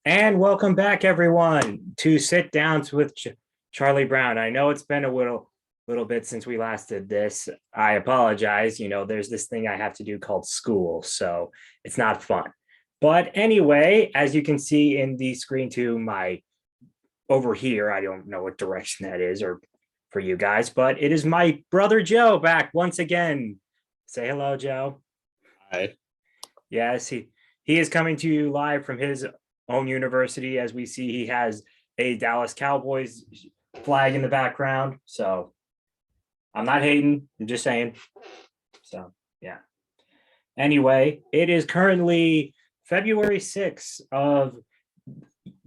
And welcome back, everyone, to Sit Downs with Charlie Brown. I know it's been a little bit since we last did this. I apologize. There's this thing I have to do called school, so it's not fun. But anyway, as you can see in the screen to my over here, I don't know what direction that is or for you guys, but it is my brother Joe back once again. Say hello, Joe. Hi. Yes, he is coming to you live from his own university. As we see, he has a Dallas Cowboys flag in the background. So I'm not hating. I'm just saying. So yeah. Anyway, it is currently February 6th of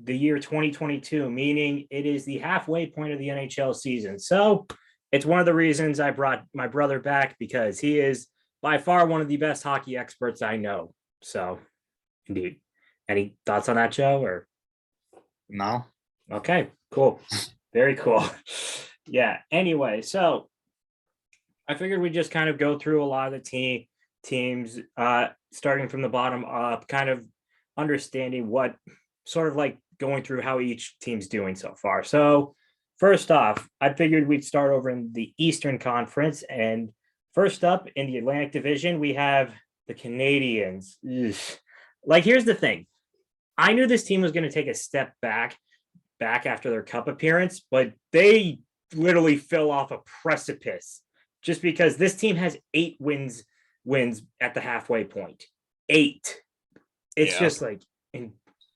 the year 2022, meaning it is the halfway point of the NHL season. So it's one of the reasons I brought my brother back because he is by far one of the best hockey experts I know. So, indeed. Any thoughts on that, Joe? Or No. okay, cool, very cool. Yeah. Anyway, so I figured we'd just kind of go through a lot of the teams, starting from the bottom up, kind of understanding what sort of like going through how each team's doing so far. So, first off, I figured we'd start over in the Eastern Conference. And first up in the Atlantic Division, we have the Canadians. Ugh. Like, here's the thing. I knew this team was going to take a step back after their cup appearance, but they literally fell off a precipice just because this team has 8 wins at the halfway point. 8. It's Yeah. just like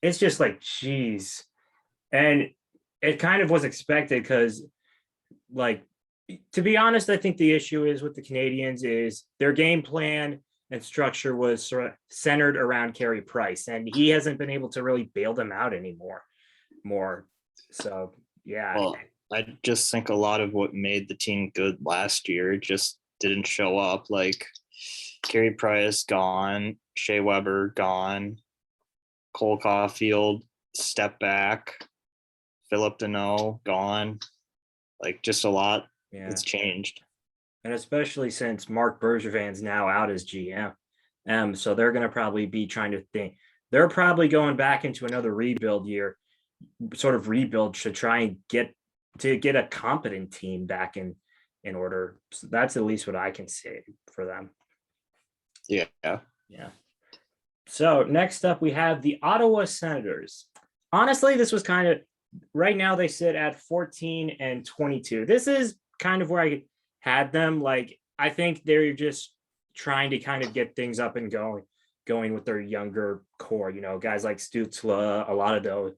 it's just like geez. And it kind of was expected because, like, to be honest, I think the issue is with the Canadians is their game plan and structure was sort of centered around Carey Price, and he hasn't been able to really bail them out anymore. So yeah. Well, I just think a lot of what made the team good last year just didn't show up. Like Carey Price gone, Shea Weber gone, Cole Caulfield step back, Philip Deneau gone. Like just a lot. Yeah. It's changed. And especially since Mark Bergevin's now out as GM. So they're going to probably be trying to think. They're probably going back into another rebuild year, sort of rebuild to try and get a competent team back in order. So that's at least what I can say for them. Yeah. Yeah. So next up, we have the Ottawa Senators. Honestly, this was kind of right now they sit at 14 and 22. This is kind of where I had them. Like, I think they're just trying to kind of get things up and going with their younger core, guys like Stützle, a lot of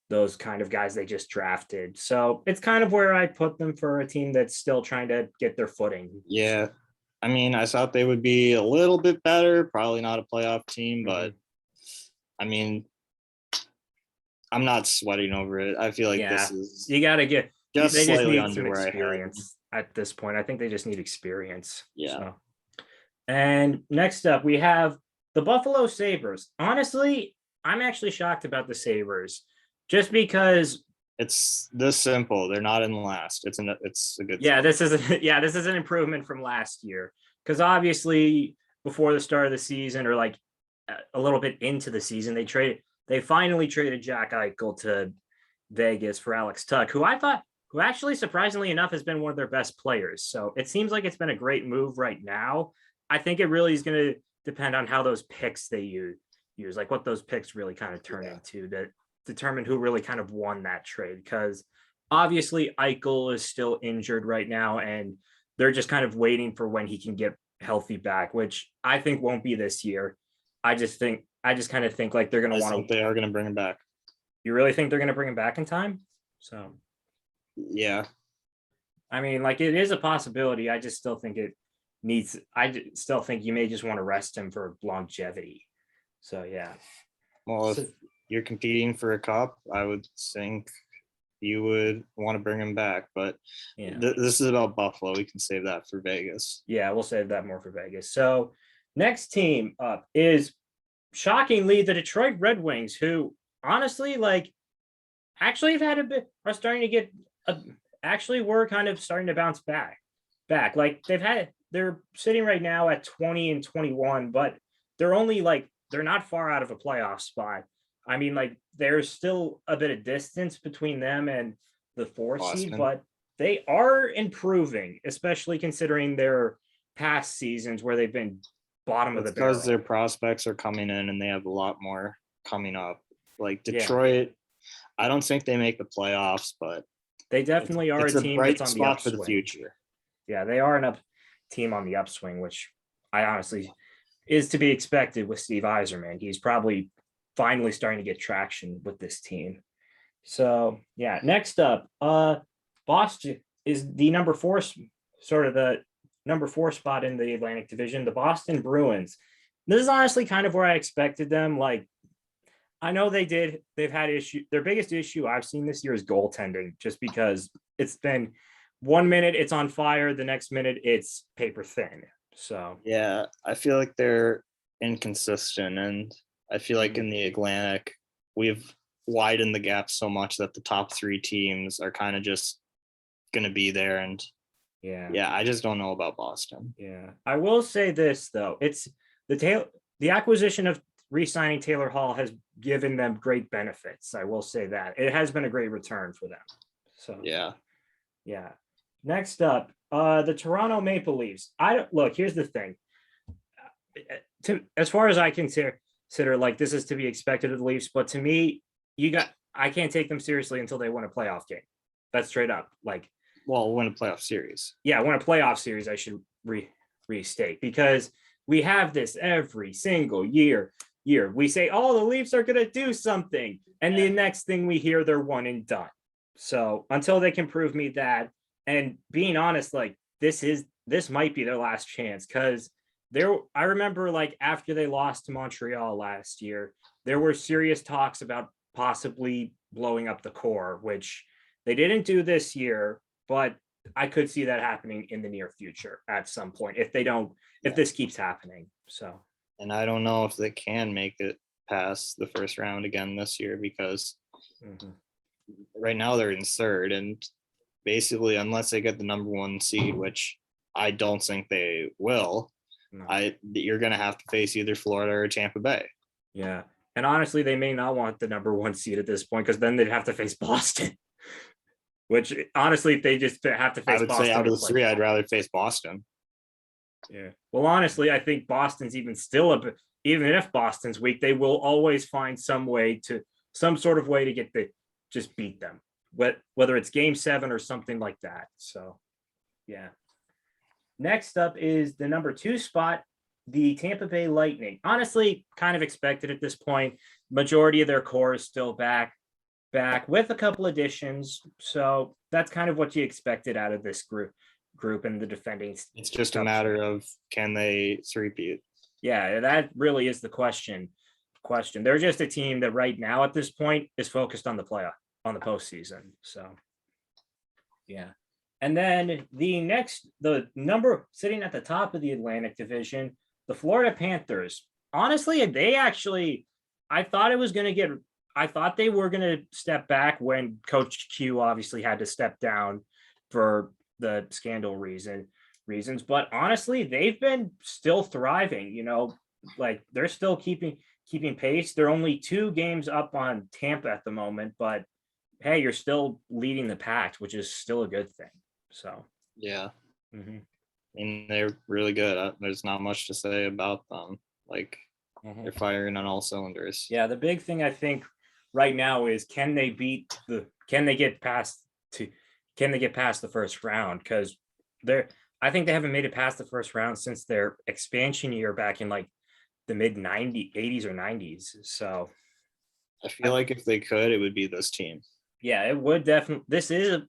those kind of guys they just drafted. So it's kind of where I put them for a team that's still trying to get their footing. Yeah. I mean, I thought they would be a little bit better, probably not a playoff team, but I mean, I'm not sweating over it. I feel like this is you got to get just they just slightly need some under where I had them. experience at this point. I think they just need experience. Yeah. So. And next up, we have the Buffalo Sabres. Honestly, I'm actually shocked about the Sabres just because it's this simple. They're not in last. It's a good yeah, thing. this is an improvement from last year. Because obviously before the start of the season or like a little bit into the season, they finally traded Jack Eichel to Vegas for Alex Tuch, who actually surprisingly enough has been one of their best players. So it seems like it's been a great move right now. I think it really is going to depend on how those picks they use, like what those picks really kind of turn into to determine who really kind of won that trade. Because obviously Eichel is still injured right now, and they're just kind of waiting for when he can get healthy back, which I think won't be this year. I just kind of think like they're going to want to. They are going to bring him back. You really think they're going to bring him back in time? So, yeah. I mean, like it is a possibility. I just still think I still think you may just want to rest him for longevity. So, yeah. Well, if you're competing for a cup, I would think you would want to bring him back. But this is about Buffalo. We can save that for Vegas. Yeah, we'll save that more for Vegas. So, next team up is shockingly the Detroit Red Wings, who honestly, like, actually have had are starting to get actually we're kind of starting to bounce back. Like they're sitting right now at 20 and 21, but they're only like they're not far out of a playoff spot. I mean, like there's still a bit of distance between them and the 4 seed, Boston. but they are improving, especially considering their past seasons where they've been bottom of It's the barrel. because their prospects are coming in and they have a lot more coming up. Like Yeah. Detroit, I don't think they make the playoffs, but They definitely are it's a a team bright that's on the spot for upswing. the future. Yeah, they are team on the upswing, which I honestly is to be expected with Steve Eiserman. He's probably finally starting to get traction with this team. So yeah, next up, Boston is the number 4, sort of the number 4 spot in the Atlantic Division, the Boston Bruins. This is honestly kind of where I expected them. Like, I know they've had issue. Their biggest issue I've seen this year is goaltending, just because it's been 1 minute it's on fire, the next minute it's paper thin. So Yeah, I feel like they're inconsistent, and I feel like Mhm. in the Atlantic, we've widened the gap so much that the top 3 teams are kind of just going to be there. And yeah, I just don't know about Boston. yeah. I will say this though, it's the acquisition of re-signing Taylor Hall has given them great benefits. I will say that it has been a great return for them. So Yeah. yeah. Next up, the Toronto Maple Leafs. I don't look. Here's the thing. As far as I consider, like this is to be expected of the Leafs, but to me, I can't take them seriously until they win a playoff game. That's straight up. Like, Well, win a playoff series. yeah, win a playoff series. I should restate, because we have this every single year. We say, oh, the Leafs are going to do something, and the next thing we hear, they're one and done. So until they can prove me that, and being honest, like this might be their last chance, because I remember like after they lost to Montreal last year, there were serious talks about possibly blowing up the core, which they didn't do this year, but I could see that happening in the near future at some point if this keeps happening. So, And I don't know if they can make it past the first round again this year, because right now they're in third, and basically unless they get the number 1 seed, which I don't think they will, no. You're going to have to face either Florida or Tampa Bay. Yeah. And honestly, they may not want the number 1 seed at this point, because then they'd have to face Boston. Which honestly, if they just have to face I would Boston, say out of the it's 3, I'd rather face Boston. Yeah. Well, honestly, I think Boston's even if Boston's weak, they will always find some sort of way to just beat them, whether it's game 7 or something like that. So, yeah. Next up is the number 2 spot, the Tampa Bay Lightning. Honestly, kind of expected at this point. Majority of their core is still back with a couple additions. So that's kind of what you expected out of this group and the defending. It's just a matter of, can they three-peat? Yeah, that really is the question. They're just a team that right now at this point is focused on the postseason. So yeah. And then the number sitting at the top of the Atlantic Division, the Florida Panthers. Honestly, I thought they were going to step back when Coach Q obviously had to step down for the scandal reasons. But honestly, they've been still thriving, like they're still keeping pace. They're only 2 games up on Tampa at the moment, but hey, you're still leading the pack, which is still a good thing. So, yeah. I mean, they're really good. There's not much to say about them. Like, they're firing on all cylinders. Yeah, the big thing I think right now is can they get past the first round, because I think they haven't made it past the first round since their expansion year back in like the mid 80s or 90s. So I feel like if they could, it would be this team. Yeah, it would definitely.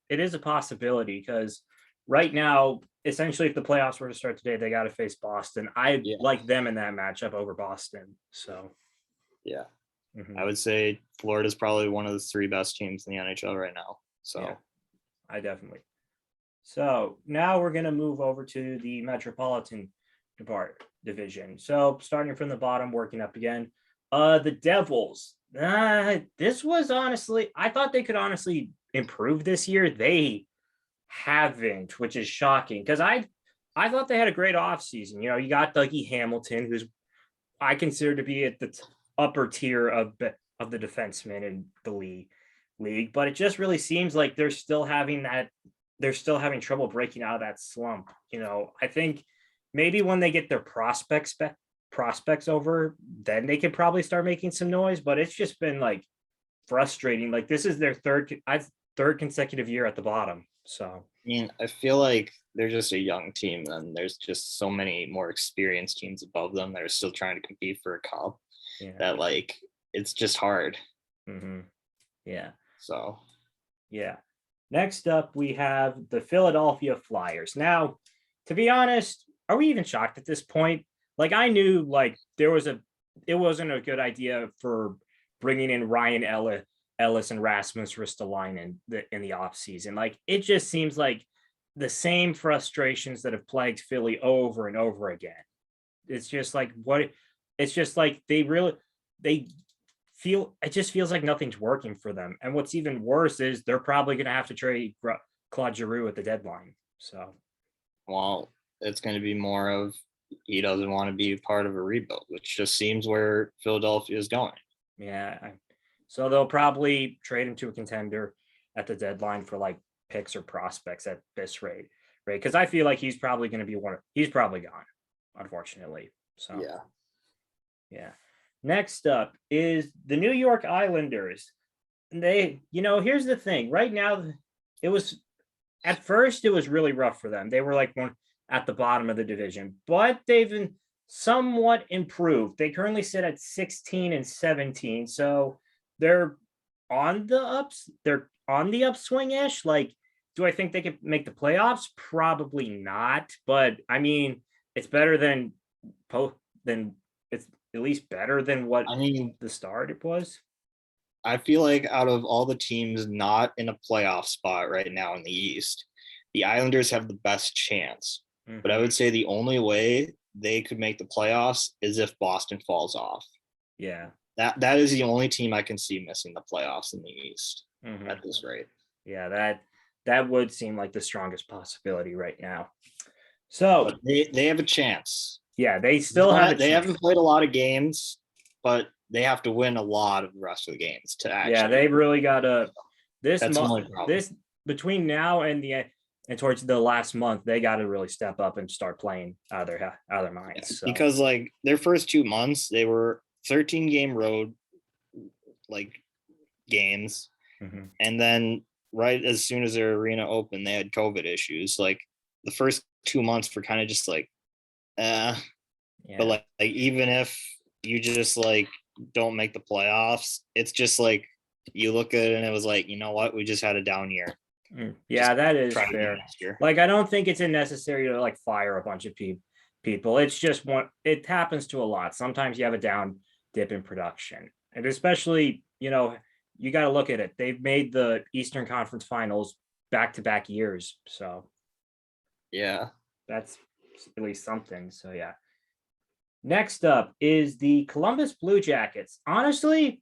It is a possibility, because right now, essentially, if the playoffs were to start today, they got to face Boston. I like them in that matchup over Boston. So yeah. I would say Florida's probably one of the 3 best teams in the NHL right now. So yeah, I definitely. So now we're going to move over to the Metropolitan Division. So starting from the bottom, working up again. The Devils. This was honestly, I thought they could honestly improve this year. They haven't, which is shocking, because I thought they had a great offseason. You got Dougie Hamilton, who's I consider to be at the upper tier of of the defensemen in the league, but it just really seems like they're still having trouble breaking out of that slump. I think maybe when they get their prospects over, then they could probably start making some noise. But it's just been like frustrating. Like this is their third consecutive year at the bottom. So I mean, I feel like they're just a young team, and there's just so many more experienced teams above them that are still trying to compete for a cup yeah, that like it's just hard. hmm yeah, So yeah. Next up, we have the Philadelphia Flyers. Now, to be honest, are we even shocked at this point? Like I knew like it wasn't a good idea for bringing in Ryan Ellis and Rasmus Ristolainen in the offseason. Like it just seems like the same frustrations that have plagued Philly over and over again. It's just like it's just like they feel it just feels like nothing's working for them. And what's even worse is they're probably going to have to trade Claude Giroux at the deadline. So, well, it's going to be more of he doesn't want to be part of a rebuild, which just seems where Philadelphia is going. yeah. So they'll probably trade him to a contender at the deadline for like picks or prospects at this rate, right? Because I feel like he's probably going to be he's probably gone, unfortunately. So, yeah. Next up is the New York Islanders. Here's the thing. Right now, it was at first it was really rough for them. They were like one at the bottom of the division, but they've been somewhat improved. They currently sit at 16 and 17, so they're on the ups. They're on the upswing-ish. Like, do I think they could make the playoffs? Probably not. But I mean, it's better than it's at least better than what I mean, the start it was. I feel like out of all the teams not in a playoff spot right now in the East, the Islanders have the best chance. But I Mhm. would say the only way they could make the playoffs is if Boston falls off. Yeah. That is the only team I can see missing the playoffs in the East Mhm. at this rate. Yeah, that would seem like the strongest possibility right now. So, But they have a chance. yeah, they still have a They chance. haven't played a lot of games, but they have to win a lot of the rest of the games to Yeah, actually. they really got to this That's the month. only problem. This between now and towards the last month, they got to really step up and start playing out of their minds. So. Because like their first 2 months, they were 13 game road like games, Mhm. and then right as soon as their arena opened, they had COVID issues. Like the first 2 months were kind of just like, Yeah. but like even if you just like don't make the playoffs, it's just like you look at it and it was like, you know what, we just had a down year. Yeah, that is Try again fair. next year. Like, I don't think it's necessary to like fire a bunch of people. It's just it happens to a lot. Sometimes you have a down dip in production, and especially, you got to look at it. They've made the Eastern Conference Finals back-to-back years, so Yeah. that's at least something. So yeah. Next up is the Columbus Blue Jackets. Honestly,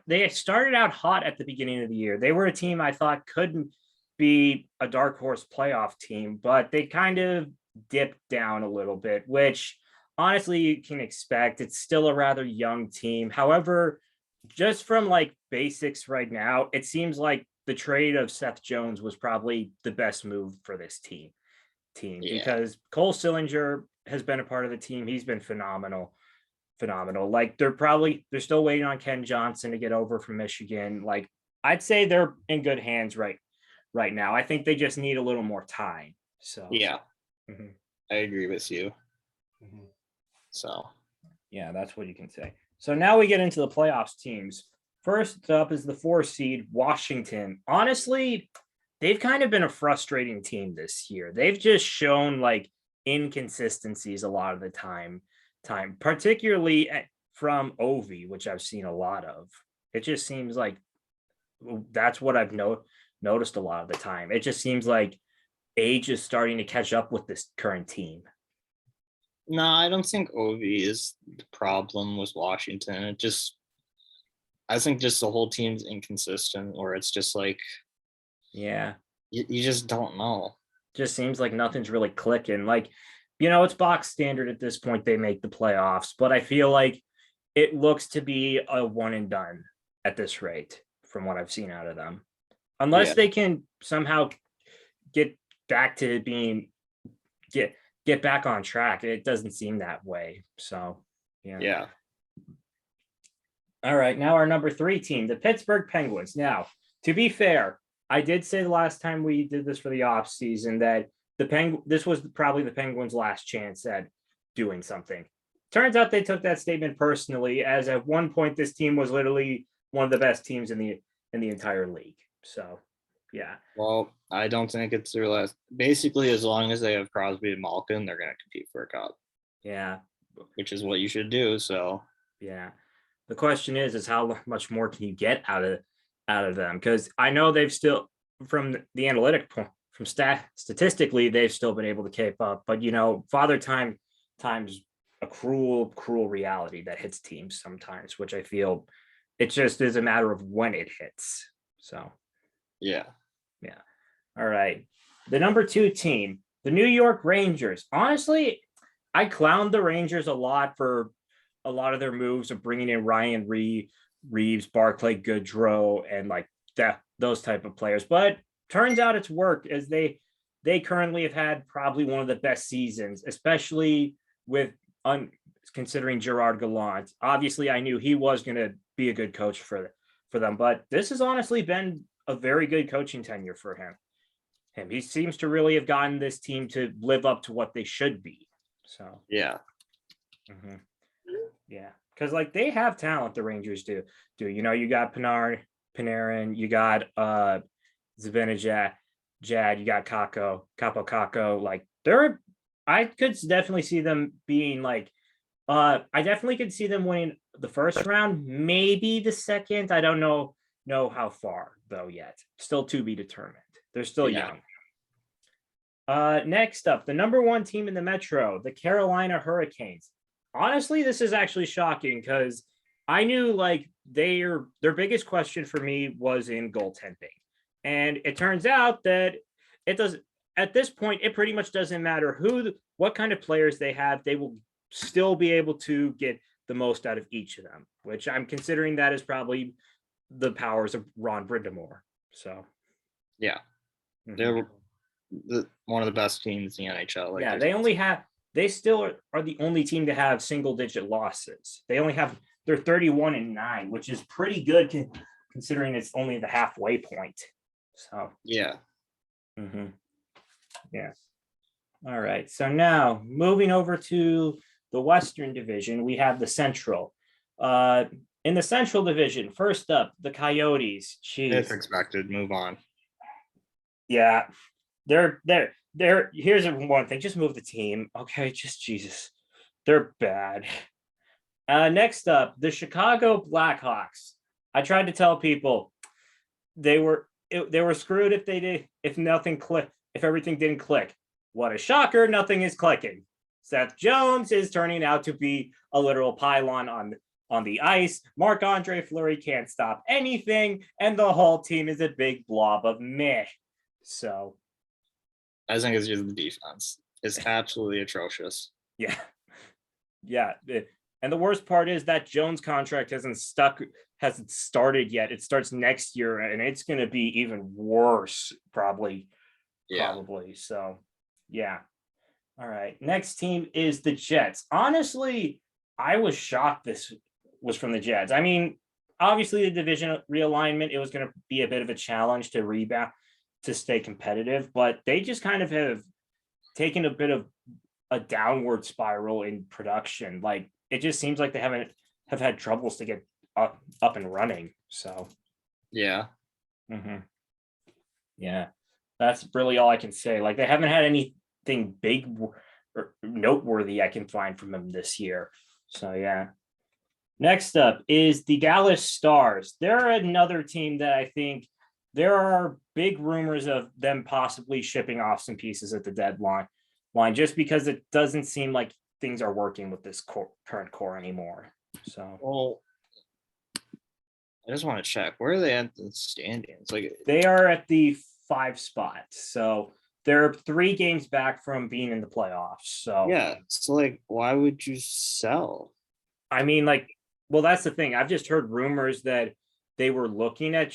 they started out hot at the beginning of the year. They were a team I thought couldn't be a dark horse playoff team, but they kind of dipped down a little bit, which honestly you can expect. It's still a rather young team. However, just from like basics right now, it seems like the trade of Seth Jones was probably the best move for this team Yeah. because Cole Sillinger has been a part of the team. He's been phenomenal. Like they're still waiting on Ken Johnson to get over from Michigan. Like I'd say they're in good hands right now. I think they just need a little more time. So Yeah. mhm, I agree with you. mhm. So Yeah, that's what you can say. So now we get into the playoffs teams. First up is the 4 seed Washington. Honestly, they've kind of been a frustrating team this year. They've just shown like inconsistencies a lot of the time, particularly from Ovi, which I've seen a lot of. It just seems like that's what I've noticed a lot of the time. It just seems like age is starting to catch up with this current team. no, I don't think Ovi is the problem with Washington. I think just the whole team's inconsistent, or it's just like Yeah. you just don't know. Just seems like nothing's really clicking. Like, it's box standard at this point. They make the playoffs, but I feel like it looks to be a one and done at this rate from what I've seen out of them. Unless Yeah. they can somehow get back to being get back on track. It doesn't seem that way. So yeah. Yeah. All right. Now our number 3 team, the Pittsburgh Penguins. Now, to be fair, I did say the last time we did this for the off season that this was probably the Penguins' last chance at doing something. Turns out they took that statement personally, as at one point this team was literally one of the best teams in the entire league. So yeah. Well, I don't think it's their last. Basically, as long as they have Crosby and Malkin, they're going to compete for a cup. Yeah. Which is what you should do. So yeah. The question is how much more can you get out of them? Because I know they've still, from the analytic point, from statistically, they've still been able to keep up. But Father Time's a cruel reality that hits teams sometimes, which I feel it just is a matter of when it hits. So yeah. All right. The number 2 team, the New York Rangers. Honestly, I clowned the Rangers a lot for a lot of their moves of bringing in Ryan Reeves, Barclay Goodrow, and like those type of players. But turns out it's worked, as they currently have had probably one of the best seasons, especially with considering Gerard Gallant. Obviously, I knew he was going to be a good coach for them, but this has honestly been a very good coaching tenure for him. He seems to really have gotten this team to live up to what they should be. So yeah. Yeah, because like they have talent, the Rangers do. You got Panarin, you got Zibanejad, you got Capo. Like I could definitely see them being like, I definitely could see them winning the first round, maybe the second. I don't know how far though yet. Still to be determined. They're still young. Next up, the number 1 team in the Metro, the Carolina Hurricanes. Honestly, this is actually shocking because I knew like their biggest question for me was in goaltending. And it turns out that it does at this point, it pretty much doesn't matter what kind of players they have, they will still be able to get the most out of each of them, which I'm considering that is probably the powers of Ron Brind'Amour. So yeah. They're one of the best teams in the NHL. Like they still are the only team to have single digit losses. They're 31-9, which is pretty good considering it's only the halfway point. So yeah. Yeah. All right. So now moving over to the Western Division, we have the Central. In the Central Division, first up, the Coyotes. Jeez. It's expected. Move on. Yeah. They're here's one thing. Just move the team. Okay. Just Jesus. They're bad. Next up, the Chicago Blackhawks. I tried to tell people they were screwed if nothing clicked, if everything didn't click. What a shocker, nothing is clicking. Seth Jones is turning out to be a literal pylon on the ice. Marc-Andre Fleury can't stop anything, and the whole team is a big blob of meh. So I think it's just the defense. It's absolutely atrocious. Yeah. And the worst part is that Jones contract hasn't started yet. It starts next year, and it's going to be even worse, probably. So, yeah. All right. Next team is the Jets. Honestly, I was shocked this was from the Jets. I mean, obviously the division realignment, it was going to be a bit of a challenge to rebound, to stay competitive, but they just kind of have taken a bit of a downward spiral in production. Like, it just seems like they have had troubles to get up and running. So yeah. Yeah, that's really all I can say. Like, they haven't had anything big or noteworthy I can find from them this year. So yeah. Next up is the Dallas Stars. They're another team that I think there are big rumors of them possibly shipping off some pieces at the deadline, just because it doesn't seem like things are working with this current core anymore. So, well, I just want to check, where are they at the standings? Like, they are at the 5 spot, so they're 3 games back from being in the playoffs. So yeah, so like, why would you sell? I mean, like, well, that's the thing. I've just heard rumors that they were looking at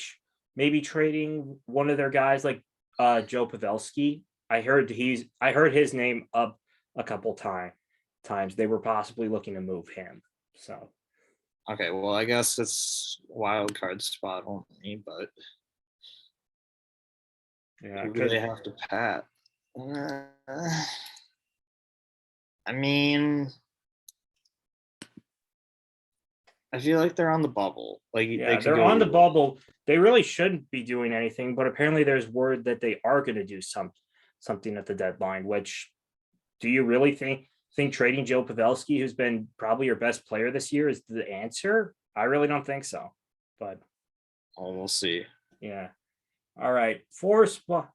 maybe trading one of their guys like Joe Pavelski. I heard his name up a couple times. They were possibly looking to move him. So Okay, well, I guess it's wild card spot only, but yeah, who do because they have to pat? I mean, I feel like they're on the bubble. Like they yeah, could they're go on the either. bubble. They really shouldn't be doing anything, but apparently there's word that they are going to do something at the deadline. Which do you really think trading Joe Pavelski, who's been probably your best player this year, is the answer? I really don't think so. But Oh, we'll see. yeah. All right. Four spot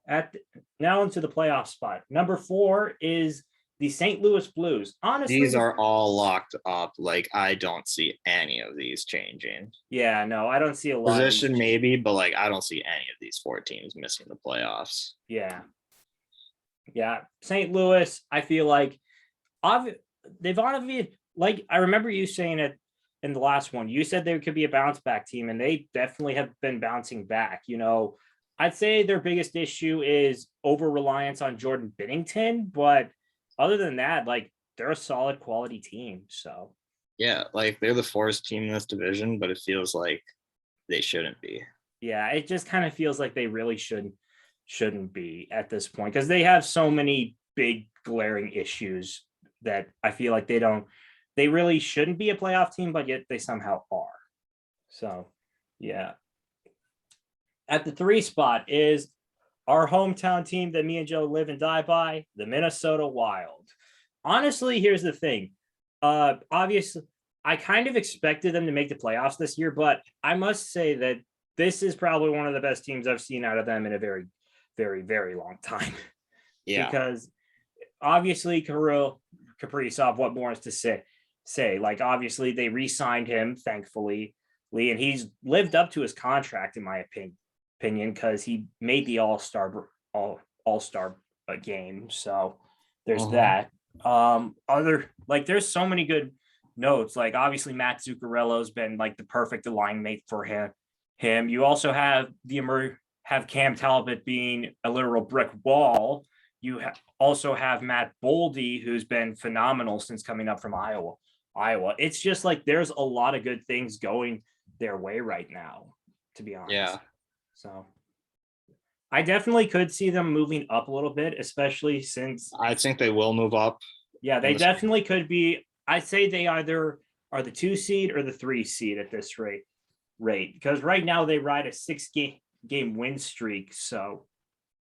now into the playoff spot. Number 4 is the St. Louis Blues. Honestly, These are all locked up. Like I don't see any of these changing. yeah, no, I don't see a lot of these. Position maybe, but like I don't see any of these 4 teams missing the playoffs. Yeah. Yeah. St. Louis, I feel like they've obviously, like, I remember you saying it in the last one. You said there could be a bounce back team, and they definitely have been bouncing back. I'd say their biggest issue is over reliance on Jordan Binnington, but other than that, like, they're a solid quality team. So Yeah, like they're the 4th team in this division, but it feels like they shouldn't be. yeah, it just kind of feels like they really shouldn't be at this point because they have so many big glaring issues that I feel like they really shouldn't be a playoff team, but yet they somehow are. So yeah. At the 3 spot is our hometown team that me and Joe live and die by, the Minnesota Wild. Honestly, here's the thing. Obviously, I kind of expected them to make the playoffs this year, but I must say that this is probably one of the best teams I've seen out of them in a very, very, very long time. Yeah. Because obviously, Kirill Kaprizov, what more is to say? Like, obviously, they re-signed him, thankfully, and he's lived up to his contract, in my opinion, because he made the all-star game. So there's that. There's so many good notes. Like, obviously, Matt Zuccarello's been like the perfect alignment mate for him. You also have have Cam Talbot being a literal brick wall. You also have Matt Boldy, who's been phenomenal since coming up from Iowa. It's just like there's a lot of good things going their way right now, to be honest. Yeah. So I definitely could see them moving up a little bit, especially since I think they will move up. yeah, they definitely could be. I'd say they either are the 2 seed or the 3 seed at this rate because right now they ride a 6-game win streak. So,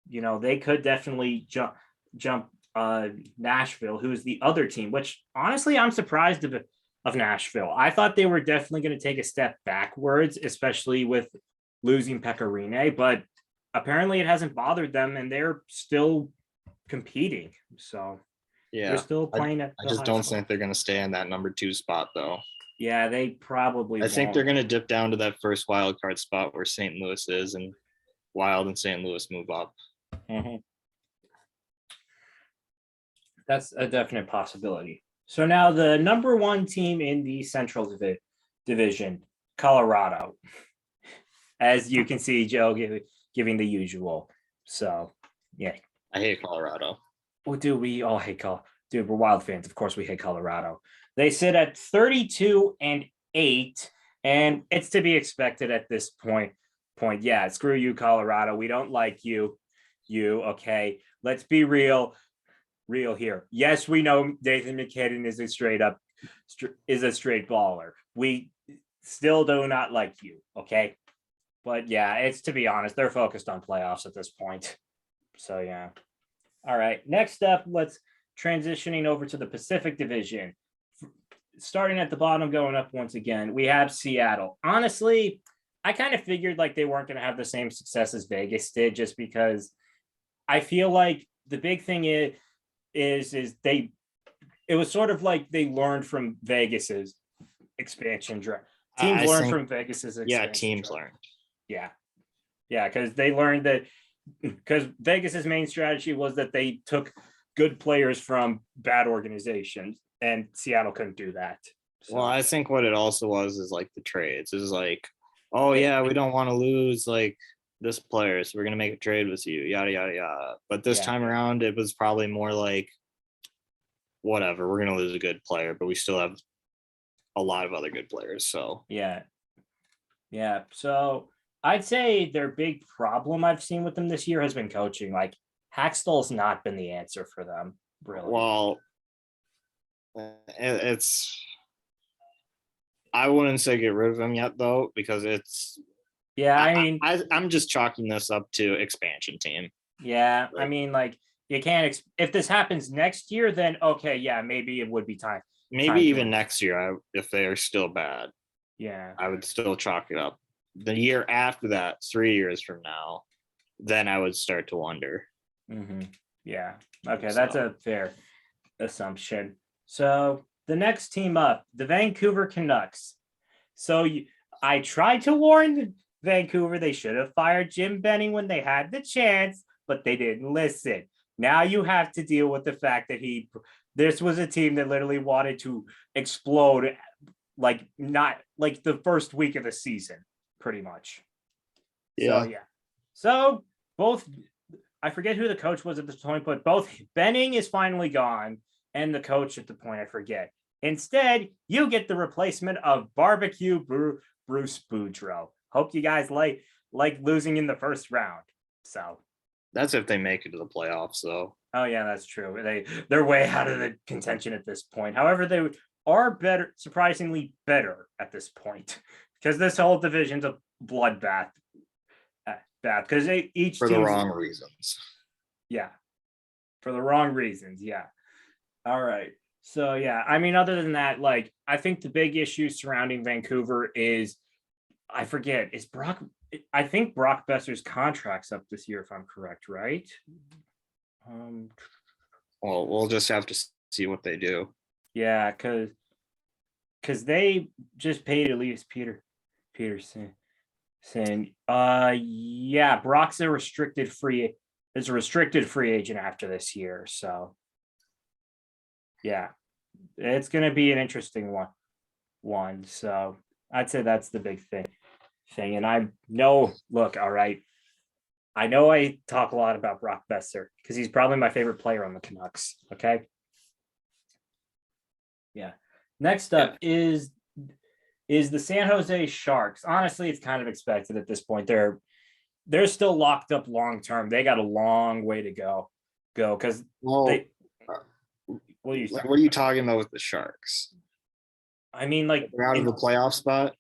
they could definitely jump Nashville, who's the other team, which honestly, I'm surprised of Nashville. I thought they were definitely going to take a step backwards, especially with losing Pecorine, but apparently it hasn't bothered them and they're still competing. So yeah, they're still playing I just don't think they're going to stay in that number 2 spot though. Yeah, they probably I think they're going to dip down to that first wild card spot where St. Louis is, and Wild and St. Louis move up. Mm-hmm. That's a definite possibility. So now the number 1 team in the Central Division, Colorado. As you can see, Joe giving the usual. So, yeah. I hate Colorado. Oh, dude, we all hate Colorado. Dude, we're Wild fans. Of course we hate Colorado. They sit at 32-8, and it's to be expected at this point. Yeah, screw you, Colorado. We don't like you. Okay. Let's be real here. Yes, we know Nathan MacKinnon is a straight baller. We still do not like you. Okay. But yeah, it's to be honest, they're focused on playoffs at this point. So yeah. All right. Next up, let's transitioning over to the Pacific Division. Starting at the bottom, going up once again, we have Seattle. Honestly, I kind of figured like they weren't going to have the same success as Vegas did, just because I feel like the big thing is it was sort of like they learned from Vegas's expansion draft. Teams learned from Vegas's expansion. Yeah, teams draft. learned. Yeah, because they learned that because Vegas's main strategy was that they took good players from bad organizations, and Seattle couldn't do that. So Well, I think what it also was is like the trades. It was like, oh yeah, we don't want to lose like this player, so we're gonna make a trade with you, yada yada yada. But this yeah, time around, it was probably more like, whatever, we're gonna lose a good player, but we still have a lot of other good players. So yeah, yeah. So I'd say their big problem I've seen with them this year has been coaching. Like Hackstall's not been the answer for them, really. well, it's I wouldn't say get rid of him yet though, because it's Yeah, I mean, I'm just chalking this up to expansion team. yeah, I mean, like you can't. If this happens next year, then okay, yeah, maybe it would be time. Maybe Time to even leave. next year, if they are still bad, Yeah. I would still chalk it up. The year after that, 3 years from now, then I would start to wonder. Yeah. Okay, that's So. a fair assumption. So the next team up, the Vancouver Canucks. So I tried to warn Vancouver they should have fired Jim Benning when they had the chance, but they didn't listen. Now you have to deal with the fact that this was a team that literally wanted to explode like not like the first week of the season, pretty much. So Yeah. yeah. So both I forget who the coach was at this point, but both Benning is finally gone and the coach at the point I forget. Instead, you get the replacement of Barbecue Bruce Boudreau. Hope you guys like losing in the first round. So That's if they make it to the playoffs, though. oh yeah, that's true. They're way out of the contention at this point. However, they are better, surprisingly better at this point, because this whole division's a bloodbath. Because each For the team's wrong reasons. yeah, for the wrong reasons. Yeah. All right. So yeah, I mean, other than that, like I think the big issue surrounding Vancouver is I forget, is Brock I think Brock Besser's contract's up this year, if I'm correct, right? Um Well, we'll just have to see what they do. yeah, because they just paid Elias Peterson. Yeah, Brock's a restricted free agent after this year. So yeah, it's gonna be an interesting one. So I'd say that's the big thing. And I know, look, all right. I know I talk a lot about Brock Besser because he's probably my favorite player on the Canucks. Okay. Yeah. Next up is the San Jose Sharks. Honestly, it's kind of expected at this point. They're still locked up long term. They got a long way to go because Well, they what are you talking about with the Sharks? I mean, like They're out of the playoff spot.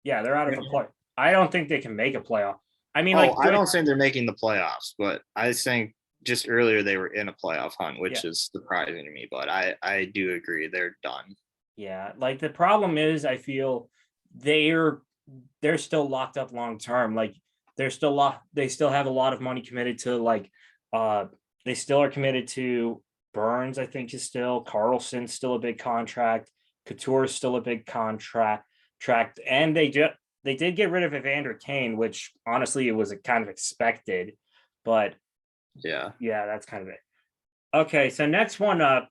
Yeah, they're out of a play. I don't think they can make a playoff. I mean, I don't think they're making the playoffs, but I think just earlier they were in a playoff hunt, which is surprising to me. But I do agree they're done. Yeah, like the problem is, I feel they're still locked up long term. Like they're still locked. They still have a lot of money committed to they still are committed to Burns. I think is still Carlson's still a big contract. Couture is still a big contract. And they did get rid of Evander Kane, which honestly it was kind of expected, but yeah, that's kind of it. Okay, so next one up,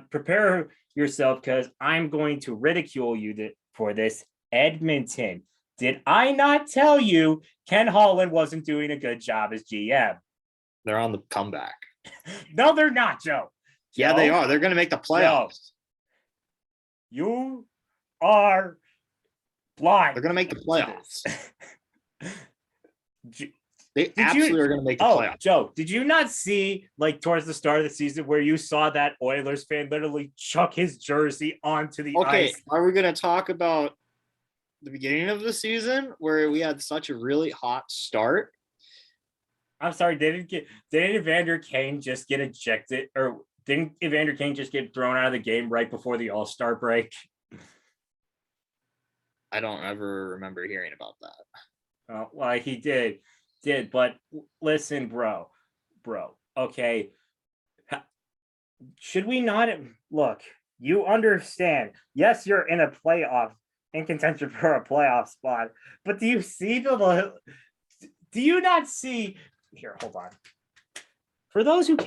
prepare yourself because I'm going to ridicule you for this. Edmonton. Did I not tell you Ken Holland wasn't doing a good job as GM? They're on the comeback. No, they're not, Joe. Yeah, they are. They're going to make the playoffs. Joe, you are blind. They're going to make the playoffs. They absolutely are going to make the playoffs. Joe, did you not see like towards the start of the season where you saw that Oilers fan literally chuck his jersey onto the ice? Are we going to talk about the beginning of the season where we had such a really hot start? I'm sorry, didn't Evander Kane just get ejected, or didn't Evander Kane just get thrown out of the game right before the All-Star break? I don't ever remember hearing about that. Well, he did, but listen, bro, okay. Should we not look? You understand? Yes, you're in contention for a playoff spot, but do you not see? Here, hold on. For those who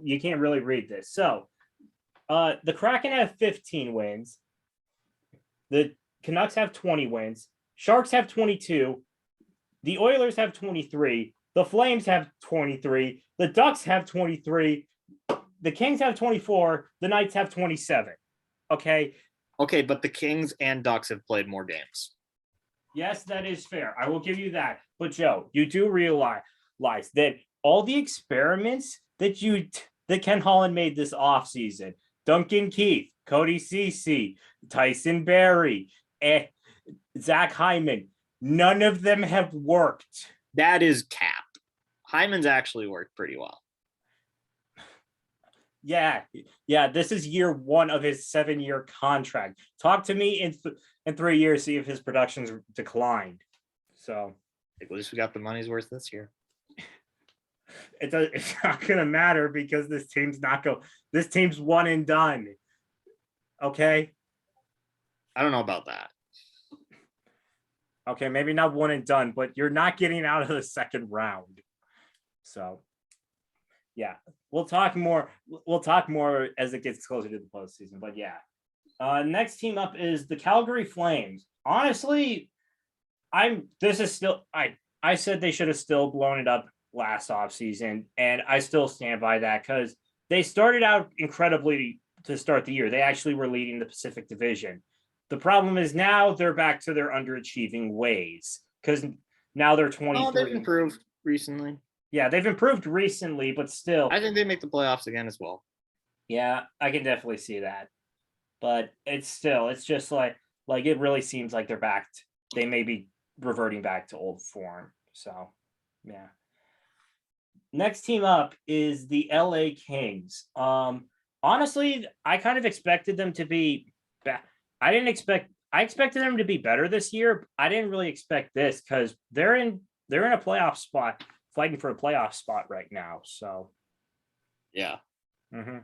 you can't really read this. So, the Kraken have 15 wins. The Canucks have 20 wins. Sharks have 22. The Oilers have 23. The Flames have 23. The Ducks have 23. The Kings have 24. The Knights have 27. Okay. Okay, but the Kings and Ducks have played more games. Yes, that is fair. I will give you that. But Joe, you do realize that all the experiments that Ken Holland made this offseason, Duncan Keith, Cody Ceci, Tyson Berry, Zach Hyman, none of them have worked. That is cap. Hyman's actually worked pretty well. Yeah. This is year 1 of his 7-year contract. Talk to me in 3 years, see if his production's declined. So at least we got the money's worth this year. It's not gonna matter because this team's this team's one and done. Okay. I don't know about that. Okay, maybe not one and done, but you're not getting out of the second round. So yeah, we'll talk more as it gets closer to the postseason. But yeah. Next team up is the Calgary Flames. Honestly, I said they should have still blown it up last offseason, and I still stand by that because they started out incredibly to start the year. They actually were leading the Pacific Division. The problem is now they're back to their underachieving ways because now they're 23. Oh, they've improved recently. Yeah, they've improved recently, but still. I think they make the playoffs again as well. Yeah, I can definitely see that. But it's just like it really seems like they're back. They may be reverting back to old form. So, yeah. Next team up is the LA Kings. Honestly, I kind of expected them to be I expected them to be better this year. I didn't really expect this because they're in a playoff spot, fighting for a playoff spot right now. So yeah. Mm-hmm.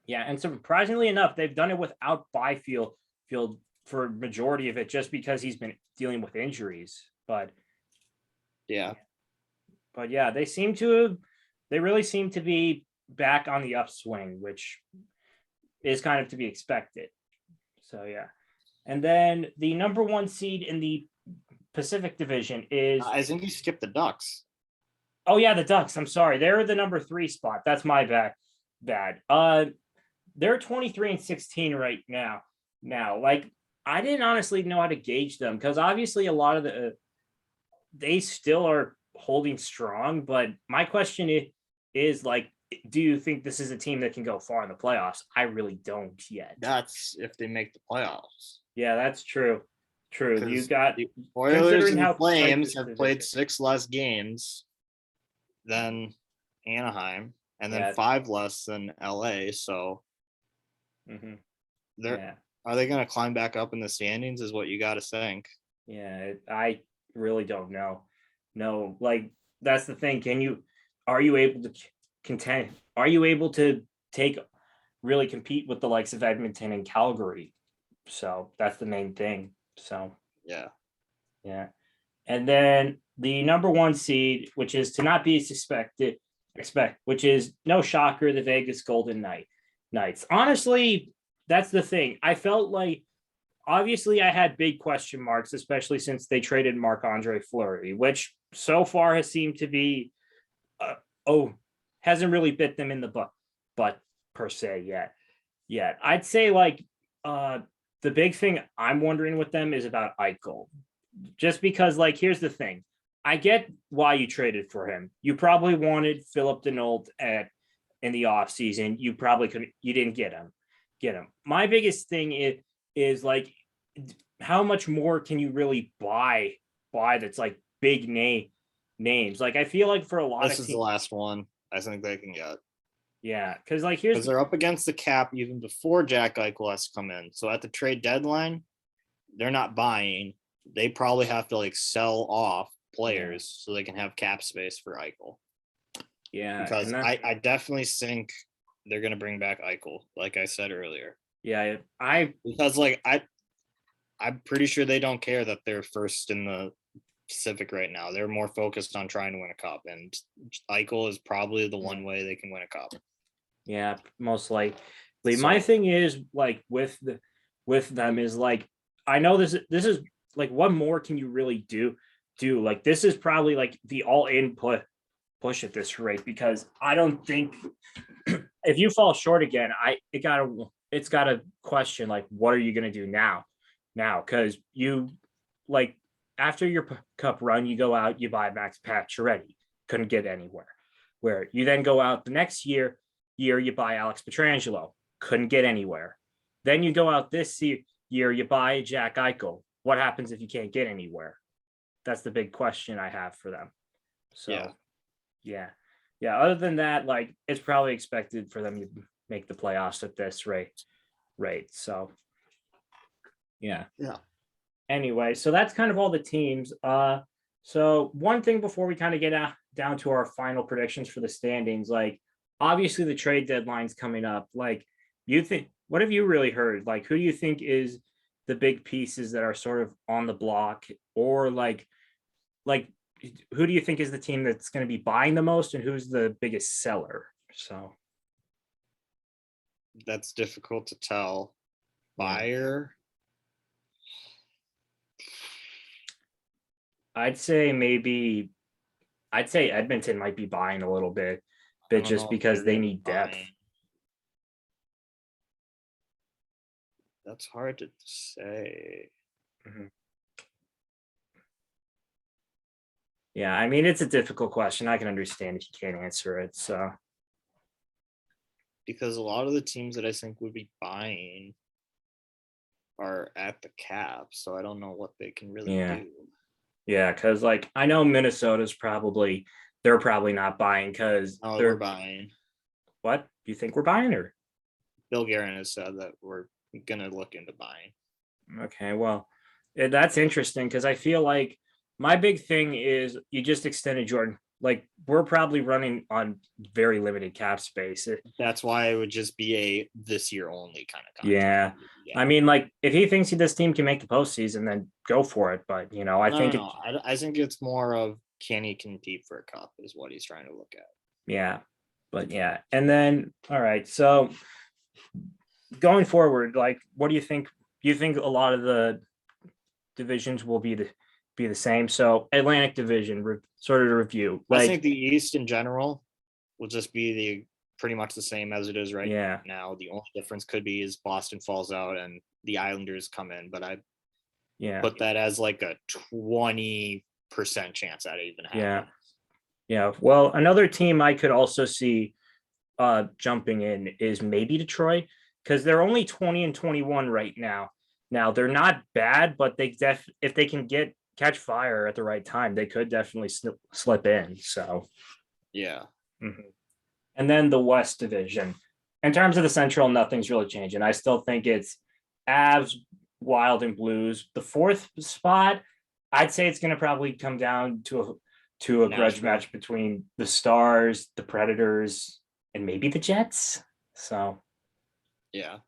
Yeah, and surprisingly enough, they've done it without Byfield for majority of it, just because he's been dealing with injuries. But yeah, they really seem to be back on the upswing, which is kind of to be expected. So yeah, and then the number 1 seed in the Pacific Division is. I think you skipped the Ducks. Oh yeah, the Ducks. I'm sorry, they're the number 3 spot. That's my bad. They're 23-16 right now. Like, I didn't honestly know how to gauge them because obviously a lot of they still are holding strong. But my question is like, do you think this is a team that can go far in the playoffs? I really don't yet. That's if they make the playoffs. Yeah, that's true. You got the Oilers and Flames have played 6 less games than Anaheim, and then 5 less than LA. So are they going to climb back up in the standings? Is what you got to think. Yeah, I really don't know. No, like that's the thing. Are you able to contend? Are you able to really compete with the likes of Edmonton and Calgary? So that's the main thing. So yeah. And then the number 1 seed, which is to not be which is no shocker, the Vegas Golden Knights. Honestly, that's the thing. I felt like obviously I had big question marks, especially since they traded Marc-Andre Fleury, which so far has seemed to be hasn't really bit them in the butt per se yet. I'd say like the big thing I'm wondering with them is about Eichel. Just because, like, here's the thing. I get why you traded for him. You probably wanted Philip Deneau in the offseason. You probably couldn't. You didn't get him. My biggest thing is like, how much more can you really buy that's like big names? Like, I feel like for a lot of teams, the last one I think they can get. Yeah, because like they're up against the cap even before Jack Eichel has to come in. So at the trade deadline, they're not buying. They probably have to like sell off players so they can have cap space for Eichel. Yeah, because I definitely think they're gonna bring back Eichel, like I said earlier. Yeah, because like I'm pretty sure they don't care that they're first in the Pacific right now. They're more focused on trying to win a cup, and Eichel is probably the one way they can win a cup. Yeah, most likely. So, my thing is like with them is like I know this is like, what more can you really do? Like, this is probably like the all in push at this rate, because I don't think if you fall short again, it's gotta question, like, what are you gonna do now? Because you, like, after your cup run, you go out, you buy Max Pacioretty, couldn't get anywhere. Where you then go out the next year you buy Alex Petrangelo, couldn't get anywhere. Then you go out this year, you buy Jack Eichel. What happens if you can't get anywhere? That's the big question I have for them. So, Yeah. yeah. Other than that, like, it's probably expected for them to make the playoffs at this rate. So, yeah. Anyway, so that's kind of all the teams. So one thing before we kind of get down to our final predictions for the standings, like, obviously the trade deadline's coming up. Like, what have you really heard? Like, who do you think is the big pieces that are sort of on the block, or like who do you think is the team that's going to be buying the most, and who's the biggest seller? So That's difficult to tell. Yeah. Buyer. I'd say Edmonton might be buying a little bit, I don't just know if because they're they really need depth. buying. That's hard to say. Yeah, I mean, it's a difficult question. I can understand if you can't answer it. So Because a lot of the teams that I think would be buying are at the cap, so I don't know what they can really Yeah. do. yeah, because like, I know they're probably not buying, because No, they're we're buying. what do you think we're buying? Or Bill Guerin has said that we're gonna look into buying. okay, well, that's interesting, because I feel like my big thing is you just extended Jordan. Like, we're probably running on very limited cap space. That's why it would just be a this year only kind of Yeah. contract. I mean, like, if he thinks this team can make the postseason, then go for it. But I think no. I think it's more of, can he compete for a cup is what he's trying to look at. yeah. But yeah. And then, all right. So going forward, like, what do you think? Do you think a lot of the divisions will be the same? So Atlantic Division, sort of review. I Like, think the East in general will just be pretty much the same as it is right yeah. now. The only difference could be is Boston falls out and the Islanders come in, but I Yeah. put that as like a 20% chance that it even happens. Yeah. Well, another team I could also see jumping in is maybe Detroit, because they're only 20-21 right now. Now, they're not bad, but if they can catch fire at the right time, they could definitely slip in. So Yeah. And then the West Division. In terms of the Central, nothing's really changing. I still think it's Avs, Wild, and Blues. The fourth spot, I'd say it's going to probably come down to a grudge Nashville. match between the Stars, the Predators, and maybe the Jets. So Yeah.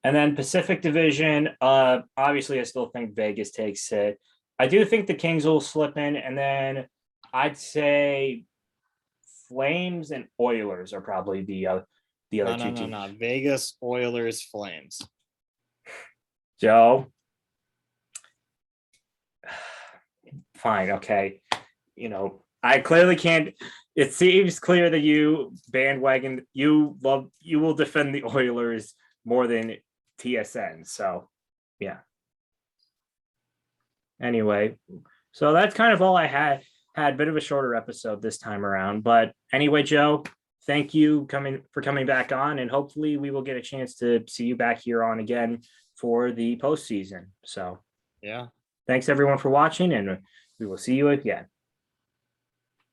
And then Pacific Division, obviously I still think Vegas takes it. I do think the Kings will slip in, and then I'd say Flames and Oilers are probably the other two teams. No. Vegas, Oilers, Flames. Joe. Fine. Okay. I clearly can't. It seems clear that you will defend the Oilers more than TSN. So, yeah. Anyway, so that's kind of all I had. A bit of a shorter episode this time around, but anyway, Joe, thank you for coming back on, and hopefully we will get a chance to see you back here on again for the postseason. So, yeah, thanks everyone for watching, and we will see you again.